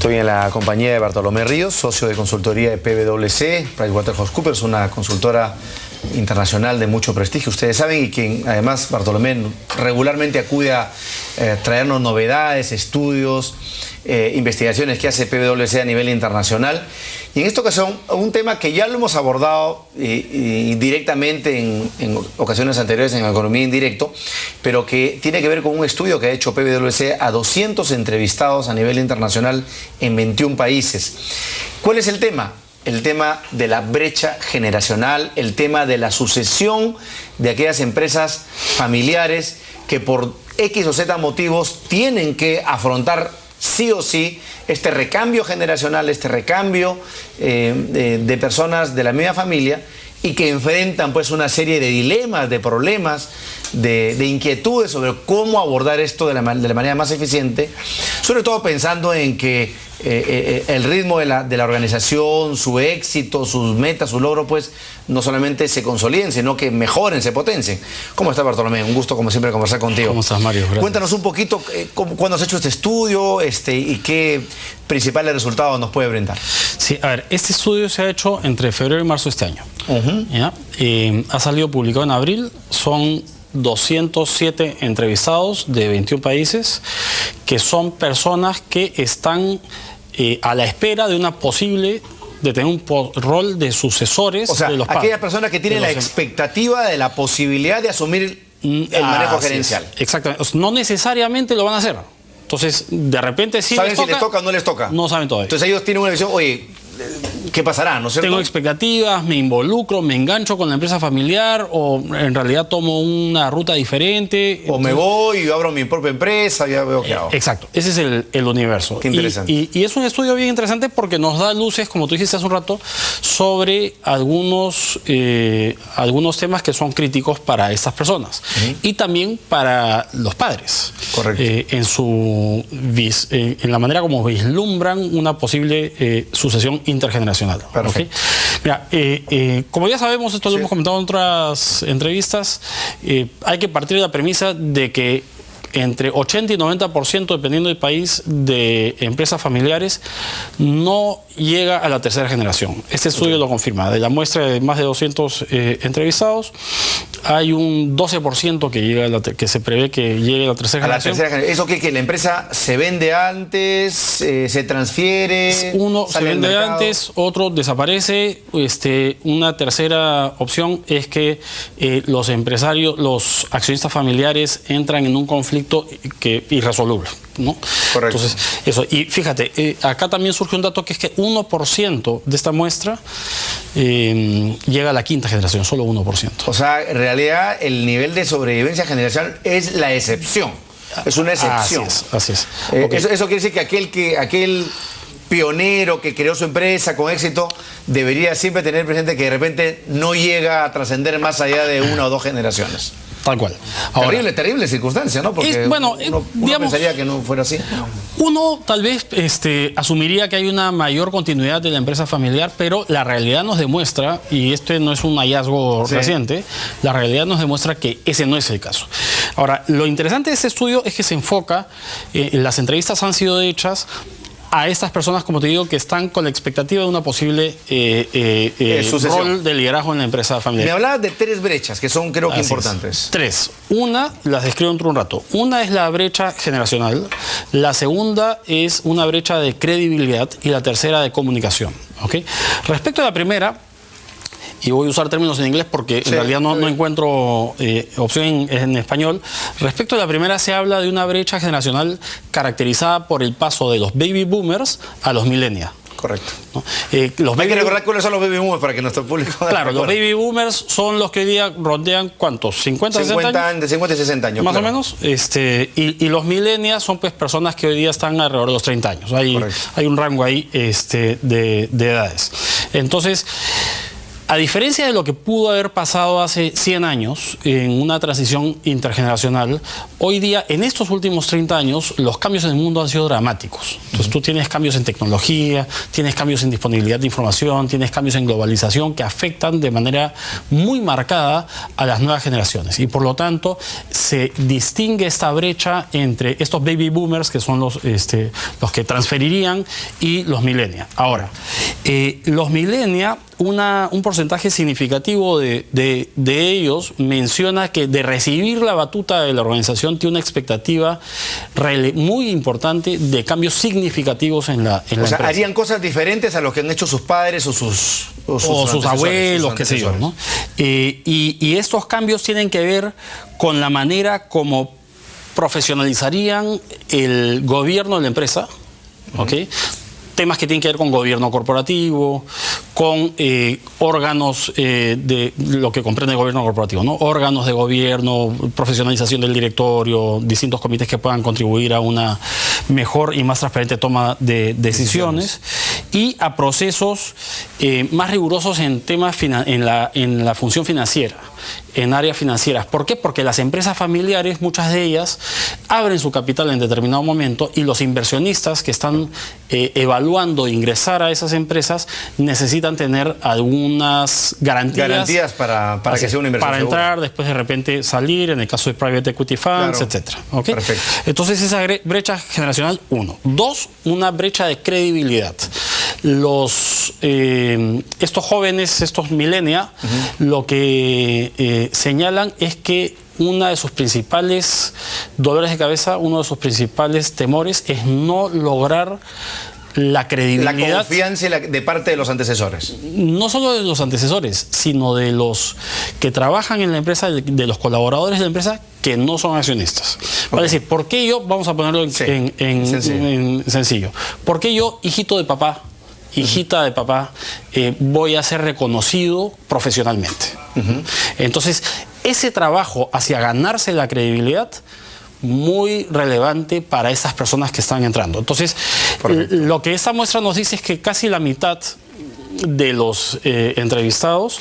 Estoy en la compañía de Bartolomé Ríos, socio de consultoría de PwC, PricewaterhouseCoopers, una consultora internacional de mucho prestigio, ustedes saben, y quien además Bartolomé regularmente acude a traernos novedades, estudios, investigaciones que hace PwC a nivel internacional. Y en esta ocasión, un tema que ya lo hemos abordado directamente en ocasiones anteriores en Economía en Directo, pero que tiene que ver con un estudio que ha hecho PwC a 200 entrevistados a nivel internacional en 21 países. ¿Cuál es el tema? El tema de la brecha generacional, el tema de la sucesión de aquellas empresas familiares que por X o Z motivos tienen que afrontar sí o sí este recambio generacional, este recambio de personas de la misma familia, y que enfrentan pues una serie de dilemas, de problemas, de inquietudes sobre cómo abordar esto de la manera más eficiente, sobre todo pensando en que el ritmo de la organización, su éxito, sus metas, su logro, pues no solamente se consoliden, sino que mejoren, se potencien. ¿Cómo está, Bartolomé? Un gusto, como siempre, conversar contigo. ¿Cómo estás, Mario? Gracias. Cuéntanos un poquito cuándo has hecho este estudio y qué principales resultados nos puede brindar. Sí, a ver, este estudio se ha hecho entre febrero y marzo de este año. ¿Ya? Ha salido publicado en abril, son 207 entrevistados de 21 países, que son personas que están a la espera de una posible, de tener un rol de sucesores, o sea, de los padres. Aquellas personas que tienen la expectativa de la posibilidad de asumir el manejo gerencial. Exactamente. No necesariamente lo van a hacer. Entonces, de repente sí ¿saben si les toca o no les toca? No saben todavía. Entonces ellos tienen una visión, oye, ¿qué pasará? ¿No es cierto? Tengo expectativas, me involucro, me engancho con la empresa familiar, o en realidad tomo una ruta diferente. O me voy y abro mi propia empresa, ya veo qué hago. Exacto, ese es el universo. Qué interesante. Y es un estudio bien interesante porque nos da luces, como tú dijiste hace un rato, sobre algunos temas que son críticos para estas personas. Y también para los padres. Correcto. En la manera como vislumbran una posible sucesión intergeneracional. Perfecto. ¿Okay? Mira, como ya sabemos, esto lo hemos comentado en otras entrevistas, hay que partir de la premisa de que entre 80 y 90%, dependiendo del país, de empresas familiares no llega a la tercera generación. Este estudio lo confirma. De la muestra de más de 200 entrevistados, hay un 12% que se prevé que llegue a la tercera generación. ¿Eso qué? ¿Que la empresa se vende antes, se transfiere? Uno se vende antes, otro desaparece. Una tercera opción es que los empresarios, los accionistas familiares entran en un conflicto irresoluble, ¿no? Correcto. Entonces, eso. Y fíjate, acá también surge un dato que es que 1% de esta muestra llega a la quinta generación, solo 1%. O sea, en realidad el nivel de sobrevivencia generacional es la excepción. Es una excepción. Así es. Okay. Eso quiere decir que aquel pionero que creó su empresa con éxito debería siempre tener presente que de repente no llega a trascender más allá de una o dos generaciones. Tal cual. Ahora, terrible circunstancia, ¿no? Porque uno pensaría que no fuera así. Uno tal vez asumiría que hay una mayor continuidad de la empresa familiar, pero la realidad nos demuestra, y este no es un hallazgo reciente, la realidad nos demuestra que ese no es el caso. Ahora, lo interesante de este estudio es que se enfoca, las entrevistas han sido hechas a estas personas, como te digo, que están con la expectativa de una posible rol de liderazgo en la empresa familiar. Me hablabas de 3 brechas que son, creo que, importantes. 3. Una, las describo dentro de un rato. Una es la brecha generacional, la segunda es una brecha de credibilidad y la tercera de comunicación. ¿Okay? Respecto a la primera, y voy a usar términos en inglés porque en realidad no encuentro opción en español. Respecto a la primera, se habla de una brecha generacional caracterizada por el paso de los baby boomers a los millennials. Correcto. ¿No? Hay que recordar cuáles son los baby boomers para que nuestro público... Claro, los baby boomers son los que hoy día rondean, ¿cuántos? 50, 60 años. De 50 y 60 años. Más o menos. Y los millennials son pues personas que hoy día están alrededor de los 30 años. Hay un rango ahí de edades. Entonces, A diferencia de lo que pudo haber pasado hace 100 años en una transición intergeneracional, hoy día, en estos últimos 30 años, los cambios en el mundo han sido dramáticos. Entonces tú tienes cambios en tecnología, tienes cambios en disponibilidad de información, tienes cambios en globalización que afectan de manera muy marcada a las nuevas generaciones. Y por lo tanto, se distingue esta brecha entre estos baby boomers, que son los que transferirían, y los millennials. Ahora, los millennials, un porcentaje significativo de ellos menciona que de recibir la batuta de la organización tiene una expectativa muy importante de cambios significativos en la empresa. Harían cosas diferentes a lo que han hecho sus padres o sus abuelos, qué sé yo, ¿no? Y estos cambios tienen que ver con la manera como profesionalizarían el gobierno de la empresa, ¿ok? Temas que tienen que ver con gobierno corporativo, con órganos de lo que comprende el gobierno corporativo, ¿no? Órganos de gobierno, profesionalización del directorio, distintos comités que puedan contribuir a una mejor y más transparente toma de decisiones, y a procesos más rigurosos en temas en la función financiera, en áreas financieras. ¿Por qué? Porque las empresas familiares, muchas de ellas, abren su capital en determinado momento, y los inversionistas que están evaluando ingresar a esas empresas necesitan tener algunas garantías para que sea una inversión para segura. Entrar, después de repente salir, en el caso de private equity funds, claro, etcétera. ¿Okay? Perfecto. Entonces esa brecha generacional, 1. 2, una brecha de credibilidad. Estos jóvenes, estos millennials, lo que señalan es que una de sus principales dolores de cabeza, uno de sus principales temores es no lograr la credibilidad. La confianza de parte de los antecesores. No solo de los antecesores, sino de los que trabajan en la empresa, de los colaboradores de la empresa que no son accionistas. Vale decir, ¿por qué yo, vamos a ponerlo en sencillo, ¿por qué yo, hijito de papá, hijita de papá, voy a ser reconocido profesionalmente? Entonces, ese trabajo hacia ganarse la credibilidad, muy relevante para esas personas que están entrando. Entonces, lo que esta muestra nos dice es que casi la mitad de los entrevistados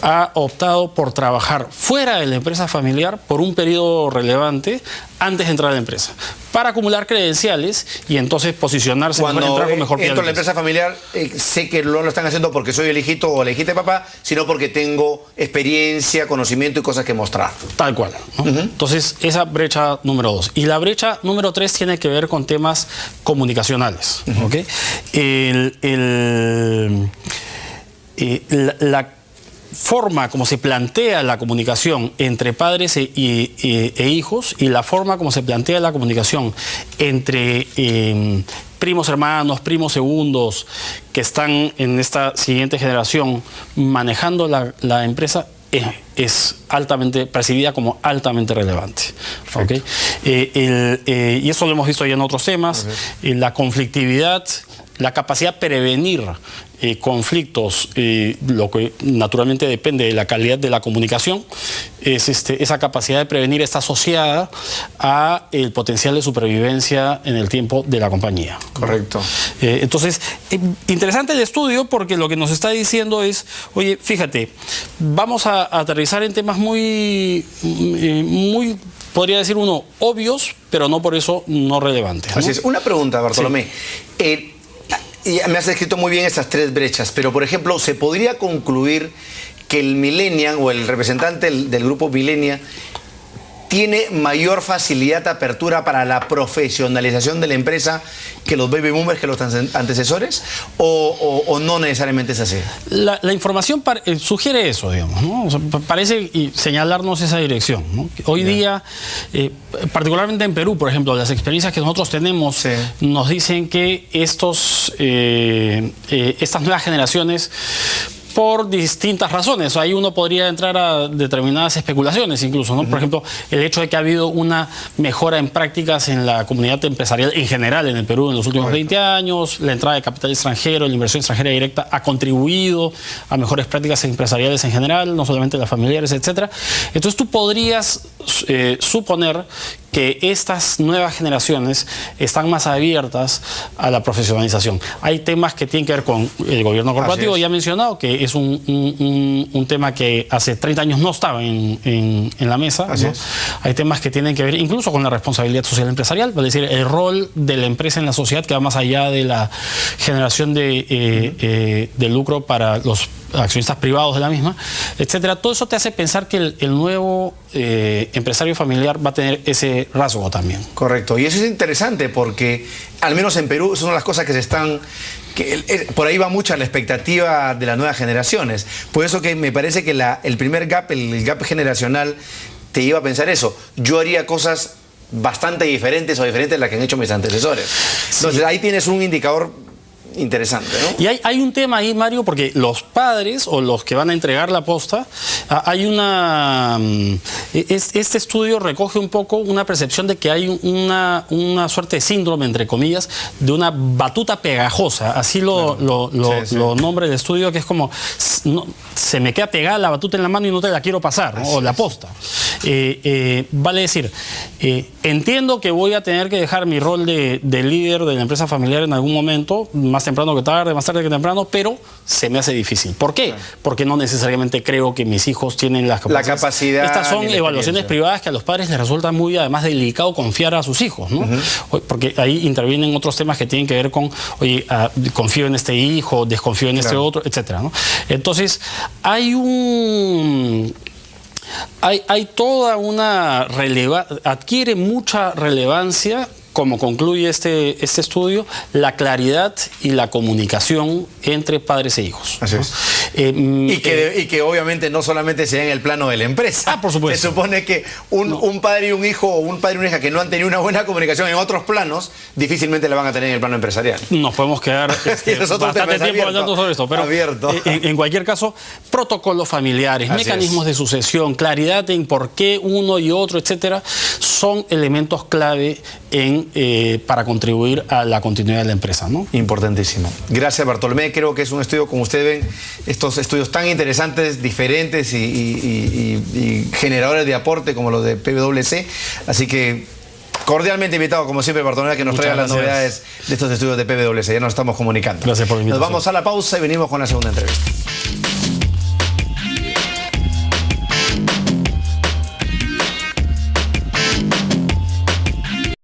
ha optado por trabajar fuera de la empresa familiar por un periodo relevante antes de entrar a la empresa, para acumular credenciales y entonces posicionarse cuando entrar con mejor pie. Entro a la empresa familiar, sé que no lo están haciendo porque soy el hijito o la hijita de papá, sino porque tengo experiencia, conocimiento y cosas que mostrar. Tal cual, ¿no? Entonces, esa brecha número 2. Y la brecha número 3 tiene que ver con temas comunicacionales. ¿Okay? La forma como se plantea la comunicación entre padres e hijos, y la forma como se plantea la comunicación entre primos hermanos, primos segundos que están en esta siguiente generación manejando la empresa, es altamente percibida como altamente relevante. ¿Okay? Y eso lo hemos visto ya en otros temas. La conflictividad, la capacidad de prevenir conflictos, lo que naturalmente depende de la calidad de la comunicación, esa capacidad de prevenir está asociada a el potencial de supervivencia en el tiempo de la compañía. Correcto. Entonces, interesante el estudio, porque lo que nos está diciendo es, oye, fíjate, vamos a aterrizar en temas muy podría decir uno, obvios, pero no por eso no relevantes, ¿no? Así es. Una pregunta, Bartolomé. Sí. Me has descrito muy bien estas 3 brechas, pero por ejemplo, ¿se podría concluir que el millennial o el representante del grupo millennial tiene mayor facilidad de apertura para la profesionalización de la empresa que los baby boomers, que los antecesores? ¿O no necesariamente es así? La información sugiere eso, digamos, ¿no? O sea, parece señalarnos esa dirección, ¿no? Hoy día, particularmente en Perú, por ejemplo, las experiencias que nosotros tenemos nos dicen que estas nuevas generaciones, por distintas razones. Ahí uno podría entrar a determinadas especulaciones incluso, ¿no? Por ejemplo, el hecho de que ha habido una mejora en prácticas en la comunidad empresarial en general en el Perú en los últimos 20 años, la entrada de capital extranjero, la inversión extranjera directa ha contribuido a mejores prácticas empresariales en general, no solamente las familiares, etcétera. Entonces tú podrías suponer que estas nuevas generaciones están más abiertas a la profesionalización. Hay temas que tienen que ver con el gobierno corporativo, ya he mencionado, que es un tema que hace 30 años no estaba en la mesa, ¿no? Hay temas que tienen que ver incluso con la responsabilidad social empresarial, es decir, el rol de la empresa en la sociedad, que va más allá de la generación de lucro para los accionistas privados de la misma, etcétera. Todo eso te hace pensar que el nuevo empresario familiar va a tener ese rasgo también. Correcto. Y eso es interesante porque, al menos en Perú, son las cosas que se están... por ahí va mucha la expectativa de las nuevas generaciones. Por eso que me parece que el primer gap, el gap generacional, te lleva a pensar eso. Yo haría cosas bastante diferentes o diferentes de las que han hecho mis antecesores. Entonces, ahí tienes un indicador interesante, ¿no? Y hay un tema ahí, Mario, porque los padres o los que van a entregar la posta, hay una... Este estudio recoge un poco una percepción de que hay una suerte de síndrome, entre comillas, de una batuta pegajosa, así lo nombra el estudio, que es como, se me queda pegada la batuta en la mano y no te la quiero pasar, ¿no? O la posta. Vale decir, entiendo que voy a tener que dejar mi rol de líder de la empresa familiar en algún momento, más temprano que tarde, más tarde que temprano, pero se me hace difícil. ¿Por qué? Porque no necesariamente creo que mis hijos tienen la capacidad. Estas son evaluaciones privadas que a los padres les resulta muy, además, delicado confiar a sus hijos, ¿no? Porque ahí intervienen otros temas que tienen que ver con, oye, confío en este hijo, desconfío en este otro, etcétera, ¿no? Entonces, hay toda una adquiere mucha relevancia, como concluye este estudio, la claridad y la comunicación entre padres e hijos. Así es. Y que obviamente no solamente sea en el plano de la empresa. Por supuesto. Se supone que un padre y un hijo, o un padre y una hija que no han tenido una buena comunicación en otros planos, difícilmente la van a tener en el plano empresarial. Nos podemos quedar bastante tiempo hablando sobre esto, pero en cualquier caso, protocolos familiares, mecanismos de sucesión, claridad en por qué uno y otro, etcétera, son elementos clave para contribuir a la continuidad de la empresa, ¿no? Importantísimo. Gracias, Bartolomé. Creo que es un estudio, como ustedes ven, estos estudios tan interesantes, diferentes y generadores de aporte como los de PwC. Así que cordialmente invitado, como siempre, Bartolomé, a que nos traiga las novedades de estos estudios de PwC. Ya nos estamos comunicando. Gracias por invitarnos. Nos vamos a la pausa y venimos con la segunda entrevista.